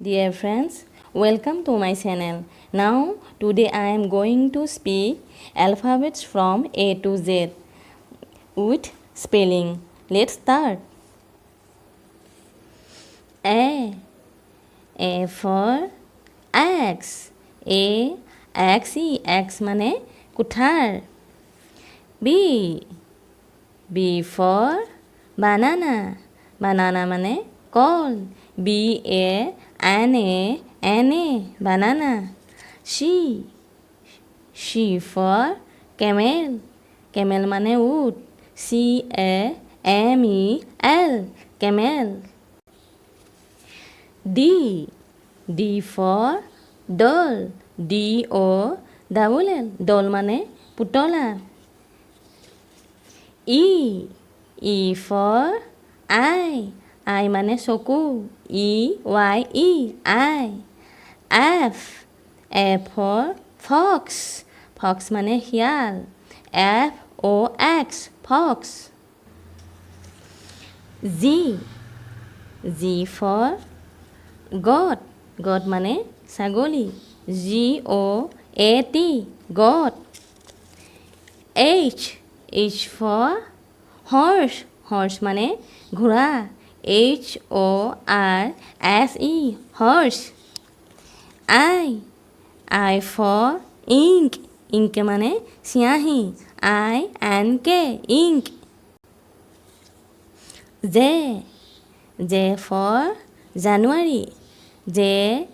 Dear friends, welcome to my channel. Now, today I am going to speak alphabets from A to Z with spelling. Let's start. A for X. X মানে কুঠাৰ. B for banana. Banana মানে কল. BANA banana. C for camel. Camel মানে উট. CAMEL camel. D for doll. DOLL doll মানে পুতলা. E for eye মানে চকু. EYE eye. F for fox. Fox মানে শিয়াল. FOX fox. G for goat. goat মানে ছাগলী. GOAT goat. H for horse. horse মানে ঘোঁৰা. HORSE horse. I for ink. ink মানে চিয়াহী. INK ink. J for January. JANUARY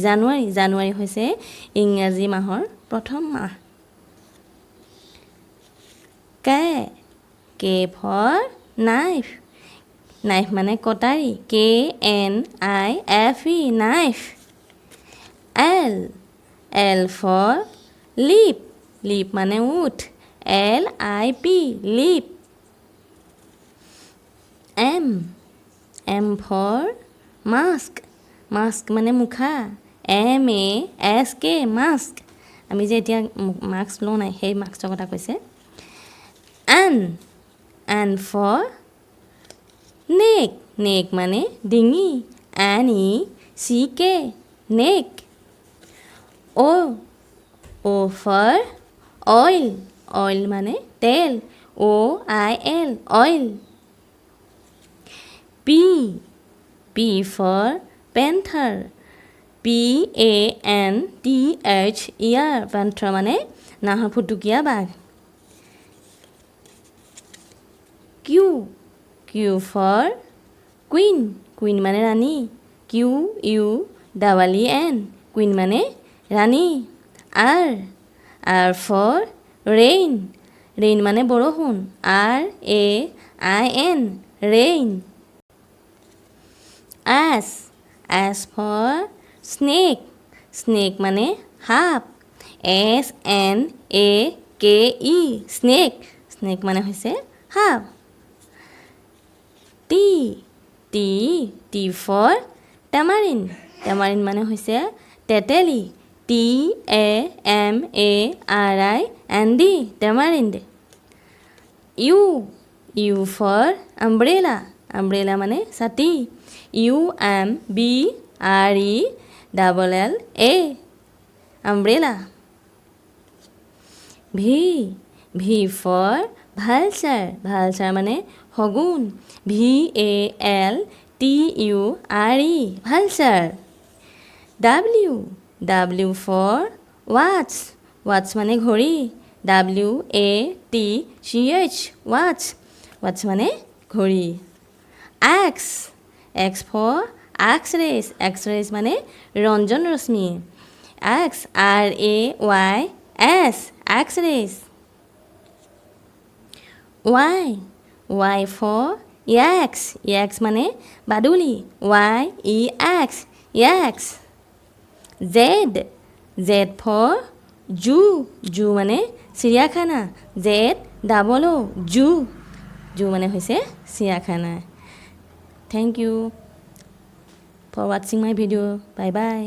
জানুৱাৰী হৈছে ইংৰাজী মাহৰ প্ৰথম মাহ. K for knife. knife মানে কটাৰী. KNIFE knife. L for leap. leap মানে উঠ. LIP leap. M for mask. mask মানে মুখা. MASK mask. আমি যে এতিয়া মাস্ক লওঁ নাই সেই মাস্কৰ কথা কৈছে. N for neck. neck মানে ডিঙি. NECK neck. O for oil. oil মানে তেল. OIL oil. P for panther. PANTHER panther মানে নাহৰফুটুকীয়া বাঘ. Q for queen. queen মানে ৰাণী. QUEEN queen মানে ৰাণী. R for rain. rain মানে বৰষুণ. RAIN rain. S for snake. snake মানে সাপ. SNAKE snake. snake মানে হৈছে সাপ. T for tamarind. tamarind মানে হৈছে তেতেলী. TAMARIND tamarind. U for umbrella. umbrella মানে ছাতি. UMBRELLA umbrella. V for vulture. vulture মানে শগুন. VALTURE vulture. W for watch. watch মানে ঘড়ী. WATCH watch. watch মানে ঘড়ী. X for X-rays. X-rays মানে ৰঞ্জন ৰশ্মি. RAYS X-rays. Y for yaks. yaks মানে বাদুলি. YEX yaks. Z for zoo মানে চিৰিয়াখানা. ZOO zoo মানে হৈছে চিৰিয়াখানা. Thank you for watching my video. Bye bye.